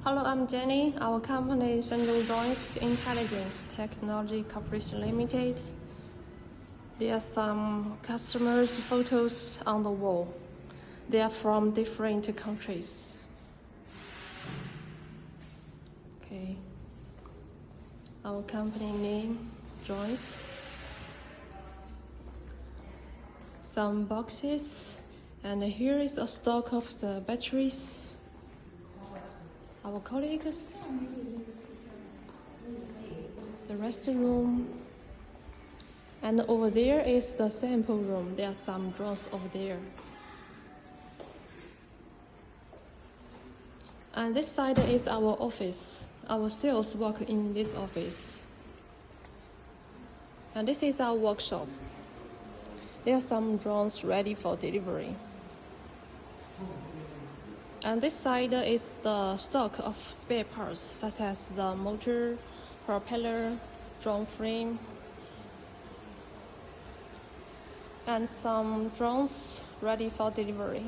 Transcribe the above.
Hello, I'm Jenny. Our company is Joyance Intelligence Technology Corporation Limited. There are some customers' photos on the wall. They are from different countries. Okay. Our company name, Joyance. Some boxes, and here is a stock of the batteries. Our colleagues, the restroom, and over there is the sample room. There are some drawers over there. And this side is our office. Our sales work in this office. And this is our workshop. There are some drones ready for delivery. And this side is the stock of spare parts, such as the motor, propeller, drone frame, and some drones ready for delivery.